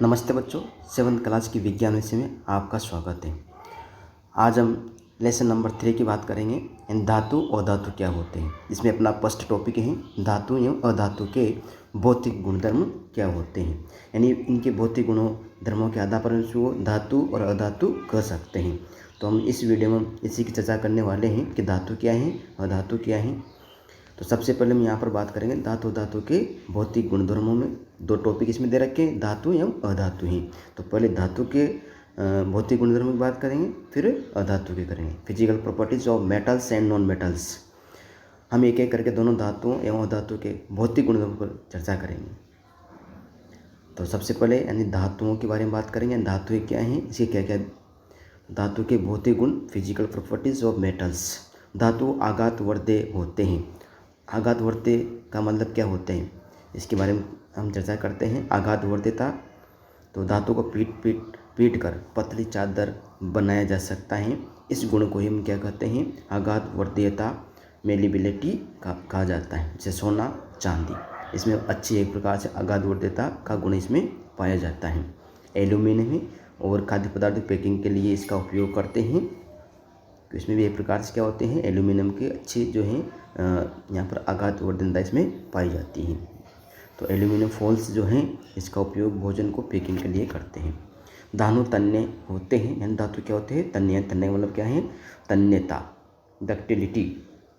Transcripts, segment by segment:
नमस्ते बच्चों, 7th class की विज्ञान विषय में आपका स्वागत है। आज हम लेसन नंबर 3 की बात करेंगे। धातु और अधातु क्या होते हैं। इसमें अपना फर्स्ट टॉपिक है धातु एवं अधातु के भौतिक गुणधर्म क्या होते हैं, यानी इनके भौतिक गुणों धर्मों के आधार पर इसको धातु और अधातु कह सकते हैं। तो हम इस वीडियो में इसी की चर्चा करने वाले हैं कि धातु क्या है, अधातु क्या है। तो सबसे पहले हम यहाँ पर बात करेंगे धातु के भौतिक गुणधर्मों में। दो टॉपिक इसमें दे रखे हैं, धातु एवं अधातु ही। तो पहले धातु के भौतिक गुणधर्मों की बात करेंगे, फिर अधातु की करेंगे। Physical properties of metals and non metals. हम एक एक करके दोनों धातुओं एवं अधातु के भौतिक गुणधर्मों पर चर्चा करेंगे। तो सबसे पहले यानी धातुओं के बारे में बात करेंगे। धातुएं क्या हैं, इसके क्या क्या धातु के भौतिक गुण। Physical properties of metals. धातु आघात वर्त्य होते हैं। आघात वर्त्य का मतलब क्या होते हैं, इसके बारे में हम चर्चा करते हैं। आघात वर्त्यता, तो धातु को पीट कर पतली चादर बनाया जा सकता है। इस गुण को ही हम क्या कहते हैं, आघात वर्त्यता, मेलिबिलिटी कहा जाता है। जैसे सोना, चांदी, इसमें अच्छी एक प्रकार से आघात वर्त्यता का गुण इसमें पाया जाता है। एल्यूमिनियम और खाद्य पदार्थ पैकिंग के लिए इसका उपयोग करते हैं। तो इसमें भी एक प्रकार से क्या होते हैं, एल्यूमिनियम के अच्छे जो हैं यहाँ पर आघात वर्त्यता इसमें पाई जाती है। तो एल्यूमिनियम फॉल्स जो हैं इसका उपयोग भोजन को पैकिंग के लिए करते हैं। धातु तन्य होते हैं, यानी धातु क्या होते हैं, तन्य। तन्य का मतलब क्या है, तन्यता, डक्टिलिटी।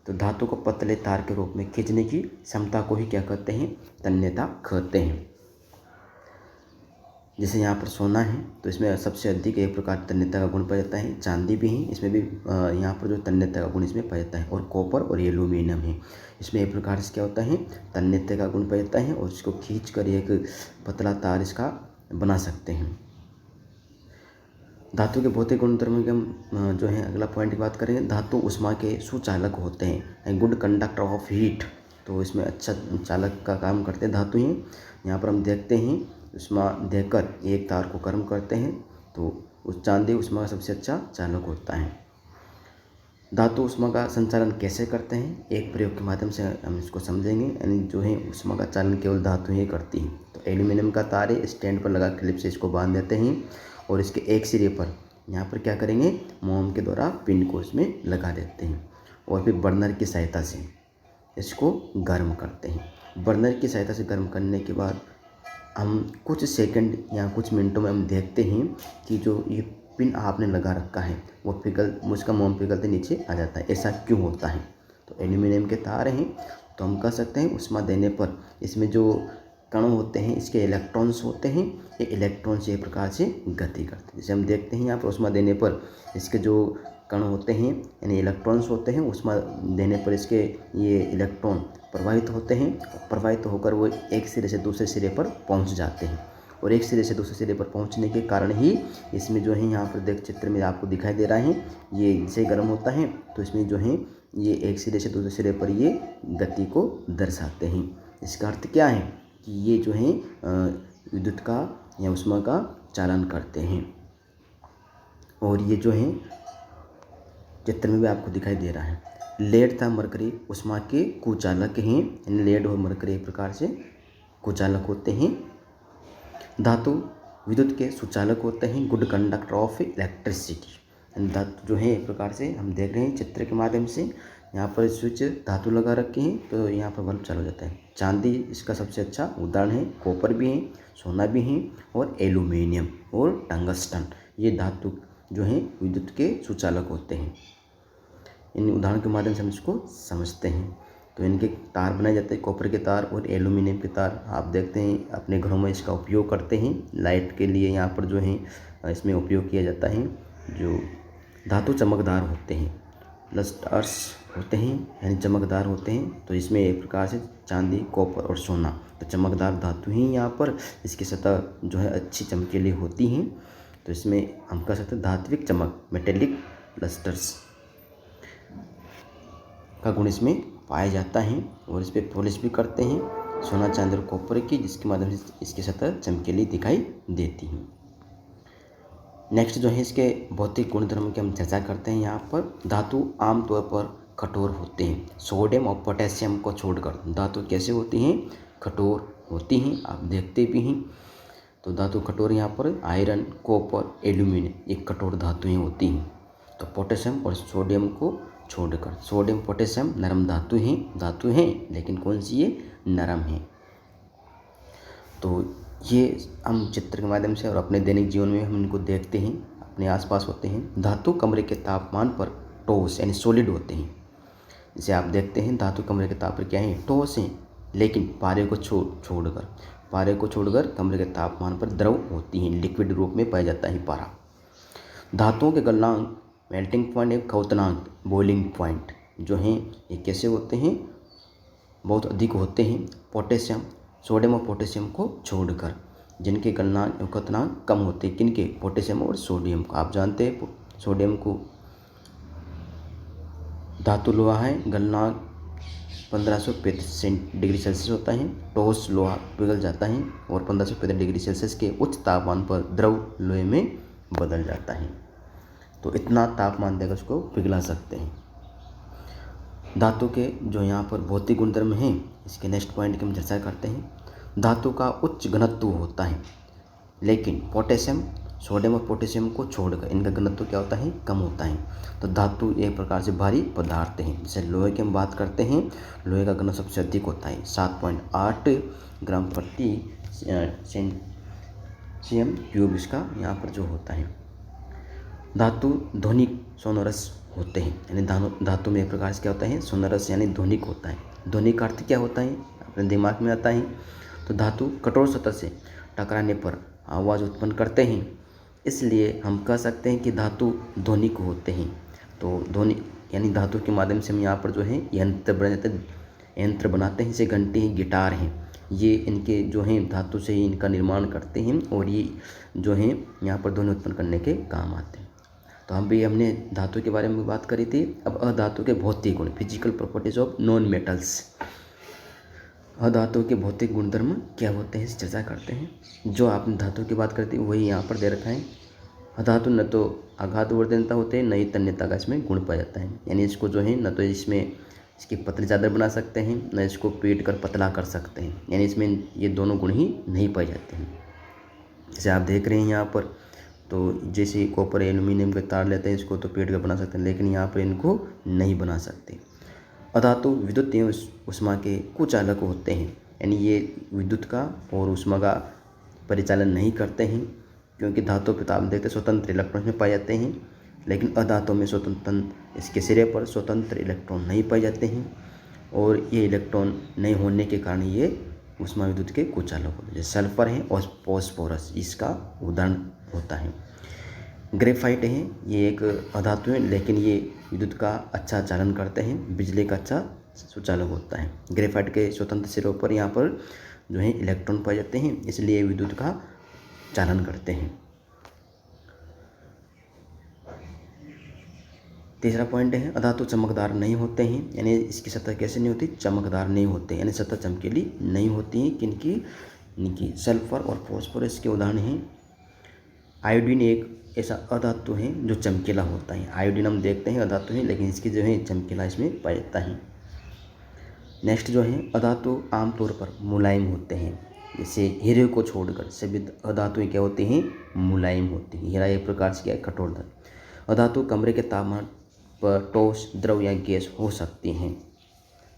तो धातु को पतले तार के रूप में खींचने की क्षमता को ही क्या कहते हैं, तन्यता कहते हैं। जैसे यहाँ पर सोना है तो इसमें सबसे अधिक एक प्रकार तन्यता का गुण पाया जाता है। चांदी भी है, इसमें भी यहाँ पर जो तन्यता का गुण इसमें पाया जाता है। और कॉपर और एल्यूमिनियम है, इसमें एक प्रकार से क्या होता है, तन्यता का गुण पाया जाता है और इसको खींच कर एक पतला तार इसका बना सकते हैं। धातु के भौतिक गुणधर्म के हम जो है अगला पॉइंट की बात करेंगे। धातु उष्मा के सुचालक होते हैं, गुड कंडक्टर ऑफ हीट। तो इसमें अच्छा चालक का काम करते हैं धातु ही। यहाँ पर हम देखते हैं उष्मा देकर एक तार को गर्म करते हैं, तो उस चांदी उष्मा का सबसे अच्छा चालक होता है। धातु उष्मा का संचालन कैसे करते हैं, एक प्रयोग के माध्यम से हम इसको समझेंगे। यानी जो है उष्मा का चालन केवल धातु ही करती है। तो एल्यूमिनियम का तार है, स्टैंड पर लगा क्लिप से इसको बांध देते हैं और इसके एक सिरे पर यहाँ पर क्या करेंगे, मोम के द्वारा पिन को इसमें लगा देते हैं और फिर बर्नर की सहायता से इसको गर्म करते हैं। बर्नर की सहायता से गर्म करने के बाद हम कुछ सेकंड या कुछ मिनटों में हम देखते हैं कि जो ये पिन आपने लगा रखा है वो उसका मोम पिघलते नीचे आ जाता है। ऐसा क्यों होता है, तो एल्यूमिनियम के तार हैं, तो हम कह सकते हैं उष्मा देने पर इसमें जो कण होते हैं, इसके इलेक्ट्रॉन्स होते हैं, ये इलेक्ट्रॉन्स एक प्रकार से गति करते हैं। जैसे हम देखते हैं यहाँ पर उष्मा देने पर इसके जो कण होते हैं यानी इलेक्ट्रॉन्स होते हैं, उष्मा देने पर इसके ये इलेक्ट्रॉन प्रवाहित होते हैं। प्रवाहित होकर वो एक सिरे से दूसरे सिरे पर पहुंच जाते हैं और एक सिरे से दूसरे सिरे पर पहुंचने के कारण ही इसमें जो है यहाँ पर देख चित्र में आपको दिखाई दे रहा है, ये इनसे गर्म होता है। तो इसमें जो है ये एक सिरे से दूसरे सिरे पर ये गति को दर्शाते हैं। इसका अर्थ क्या है कि ये जो है विद्युत का या उष्मा का चालन करते हैं। और ये जो है चित्र में भी आपको दिखाई दे रहा है, लेड तथा मरकरी उष्मा के कुचालक हैं। यानी लेड और मरकरी एक प्रकार से कुचालक होते हैं। धातु विद्युत के सुचालक होते हैं, गुड कंडक्टर ऑफ इलेक्ट्रिसिटी। धातु जो है एक प्रकार से हम देख रहे हैं चित्र के माध्यम से, यहाँ पर स्विच धातु लगा रखे हैं तो यहाँ पर बल्ब चालू हो जाता है। चांदी इसका सबसे अच्छा उदाहरण है, कॉपर भी है, सोना भी है और एल्यूमिनियम और टंगस्टन, ये धातु जो है विद्युत के सुचालक होते हैं। इन उदाहरण के माध्यम से हम इसको समझते हैं। तो इनके तार बनाए जाते हैं, कॉपर के तार और एल्यूमिनियम के तार। आप देखते हैं अपने घरों में इसका उपयोग करते हैं, लाइट के लिए यहाँ पर जो है इसमें उपयोग किया जाता है। जो धातु चमकदार होते हैं, लस्टर्स होते हैं यानी चमकदार होते हैं। तो इसमें एक प्रकार से चांदी, कॉपर और सोना, तो चमकदार धातु ही यहाँ पर इसकी सतह जो है अच्छी चमकीली होती हैं। तो इसमें हम कह सकते हैं धात्विक चमक, मेटेलिक लस्टर्स का गुण इसमें पाया जाता है और इस पर पॉलिश भी करते हैं सोना, चांदी और कॉपर की, जिसके माध्यम से इसकी सतह चमकीली दिखाई देती है। नेक्स्ट जो है इसके भौतिक गुणधर्म की हम चर्चा करते हैं। यहाँ पर धातु आमतौर पर कठोर होते हैं, सोडियम और पोटेशियम को छोड़कर। धातु कैसे होती हैं, कठोर होती हैं, आप देखते भी हैं। तो धातु कठोर यहाँ पर आयरन, कॉपर, एल्यूमिनियम ये कठोर धातुएं होती हैं। तो पोटेशियम और सोडियम को छोड़कर, सोडियम पोटेशियम नरम धातु हैं लेकिन कौन सी ये नरम है। तो ये हम चित्र के माध्यम से और अपने दैनिक जीवन में हम इनको देखते हैं, अपने आसपास होते हैं। धातु कमरे के तापमान पर ठोस यानी सॉलिड होते हैं। जैसे आप देखते हैं धातु कमरे के तापमान पर क्या है, ठोस हैं, लेकिन पारे को छोड़कर कमरे के तापमान पर द्रव होती हैं, लिक्विड रूप में पाया जाता है पारा। धातुओं के गलनांक, मेल्टिंग पॉइंट एवं खौतनांक, बॉइलिंग पॉइंट जो हैं ये कैसे होते हैं, बहुत अधिक होते हैं पोटेशियम, सोडियम और पोटेशियम को छोड़कर, जिनके गलनांक एवं खौतनांक कम होते हैं। किनके, पोटेशियम और सोडियम को। आप जानते हैं सोडियम को धातु लोहा है, गलनांक 1535 डिग्री सेल्सियस होता है। ठोस लोहा पिघल जाता है और 1535 डिग्री सेल्सियस के उच्च तापमान पर द्रव लोहे में बदल जाता है। तो इतना तापमान देकर उसको पिघला सकते हैं। धातु के जो यहाँ पर भौतिक गुणधर्म हैं, इसके नेक्स्ट पॉइंट की हम चर्चा करते हैं। धातु का उच्च घनत्व होता है, लेकिन पोटेशियम, सोडियम और पोटेशियम को छोड़कर इनका घनत्व क्या होता है, कम होता है। तो धातु एक प्रकार से भारी पदार्थ हैं। जैसे लोहे की हम बात करते हैं, लोहे का घनत्व सबसे अधिक होता है, 7.8 ग्राम प्रति सेंटीमीटर क्यूब इसका यहाँ पर जो होता है। धातु ध्वनिक सोनोरस होते हैं, यानी धातु में एक प्रकार से क्या होता है, सोनोरस यानी ध्वनिक होता है। ध्वनिक का अर्थ क्या होता है, अपने दिमाग में आता है। तो धातु कठोर सतह से टकराने पर आवाज़ उत्पन्न करते हैं, इसलिए हम कह सकते हैं कि धातु ध्वनिक होते हैं। तो ध्वनि यानी धातु के माध्यम से हम यहाँ पर जो है यंत्र बनाते हैं, जैसे घंटी हैं, गिटार हैं, ये इनके जो हैं धातु से ही इनका निर्माण करते हैं और ये जो हैं यहाँ पर ध्वनि उत्पन्न करने के काम आते हैं। तो हमने धातु के बारे में बात करी थी। अब अधातु के भौतिक गुण, physical properties of non metals, अधातु के भौतिक गुणधर्म क्या होते हैं, इस चर्चा करते हैं। जो आपने धातु की बात करती है वही यहाँ पर दे रखा है। अधातु न तो आघात वर्धनता होते हैं, न ही तन्यता का इसमें गुण पाया जाता है। यानी इसको जो है न तो इसमें इसकी पतली चादर बना सकते हैं, न इसको पीट कर पतला कर सकते हैं, यानी इसमें ये दोनों गुण ही नहीं पाए जाते हैं। जैसे आप देख रहे हैं यहाँ पर, तो जैसे कॉपर एल्यूमिनियम के तार लेते हैं, इसको तो पीट कर बना सकते हैं, लेकिन यहाँ पर इनको नहीं बना सकते। अधातु विद्युत एवं ऊष्मा के कुचालक होते हैं, यानी ये विद्युत का और ऊष्मा का परिचालन नहीं करते हैं, क्योंकि धातु पे आप देखते स्वतंत्र इलेक्ट्रॉन में पाए जाते हैं, लेकिन अधातु में स्वतंत्र, इसके सिरे पर स्वतंत्र इलेक्ट्रॉन नहीं पाए जाते हैं, और ये इलेक्ट्रॉन नहीं होने के कारण ये ऊष्मा विद्युत के कुचालक होते हैं। जैसे सल्फर है और फॉस्फोरस इसका उदाहरण होता है। ग्रेफाइट है, ये एक अधातु है, लेकिन ये विद्युत का अच्छा चालन करते हैं, बिजली का अच्छा सुचालक होता है। ग्रेफाइट के स्वतंत्र सिरों पर यहाँ पर जो है इलेक्ट्रॉन पाए जाते हैं, इसलिए विद्युत का चालन करते हैं। तीसरा पॉइंट है, अधातु चमकदार नहीं होते हैं, यानी इसकी सतह कैसे नहीं होती, चमकदार नहीं होते, यानी सतह चमकीली नहीं होती है। किनकी, सल्फर और फॉस्फोरस के उदाहरण हैं। आयोडीन एक ऐसा अधातु है जो चमकीला होता है। आयोडीन हम देखते हैं अधातु है, लेकिन इसकी जो है चमकीला इसमें पाया जाता है। नेक्स्ट जो है, अधातु आमतौर पर मुलायम होते हैं। जैसे हीरे को छोड़कर सभी अधातुएं क्या होती हैं, मुलायम होती हैं। हीरा एक प्रकार से क्या है, कठोर धातु। अधातु कमरे के तापमान पर ठोस, द्रव या गैस हो सकती हैं,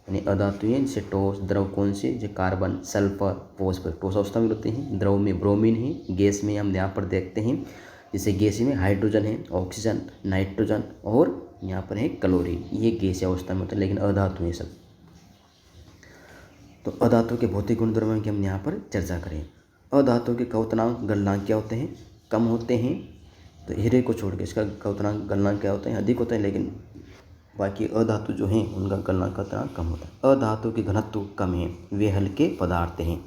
यानी अधातुएं जैसे ठोस, द्रव कौन से, जैसे कार्बन, सल्फर, फॉस्फोरस ठोस अवस्था में होते हैं। द्रव में ब्रोमीन है, गैस में हम यहाँ पर देखते हैं, जैसे गैस में हाइड्रोजन है, ऑक्सीजन, नाइट्रोजन और यहाँ पर है क्लोरीन, ये गैस अवस्था में होता है, लेकिन अधातु है सब। तो अधातु के भौतिक गुणधर्मों की हम यहाँ पर चर्चा करें। अधातु के क्वथनांक, गलनांक क्या होते हैं, कम होते हैं। तो हीरे को छोड़ के इसका क्वथनांक, गलनांक क्या होता है, अधिक होता है, लेकिन बाकी अधातु जो हैं उनका गलनांक क्वथनांक कम होता है। अधातु के घनत्व कम है, वे हल्के पदार्थ हैं।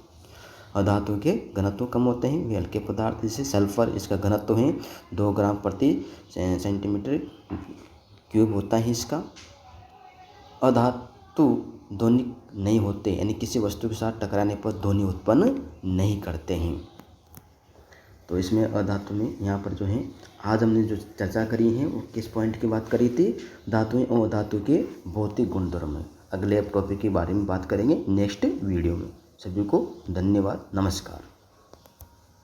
अधातु के घनत्व कम होते हैं, वे हल्के पदार्थ। जैसे सल्फर, इसका घनत्व है 2 ग्राम प्रति सेंटीमीटर क्यूब होता है इसका। अधातु ध्वनिक नहीं होते, यानी किसी वस्तु के साथ टकराने पर ध्वनि उत्पन्न नहीं करते हैं। तो इसमें अधातु में यहाँ पर जो है आज हमने जो चर्चा करी है वो किस पॉइंट की बात करी थी, धातुएं और अधातु के भौतिक गुणधर्म। अगले टॉपिक के बारे में बात करेंगे नेक्स्ट वीडियो में। सभी को धन्यवाद, नमस्कार।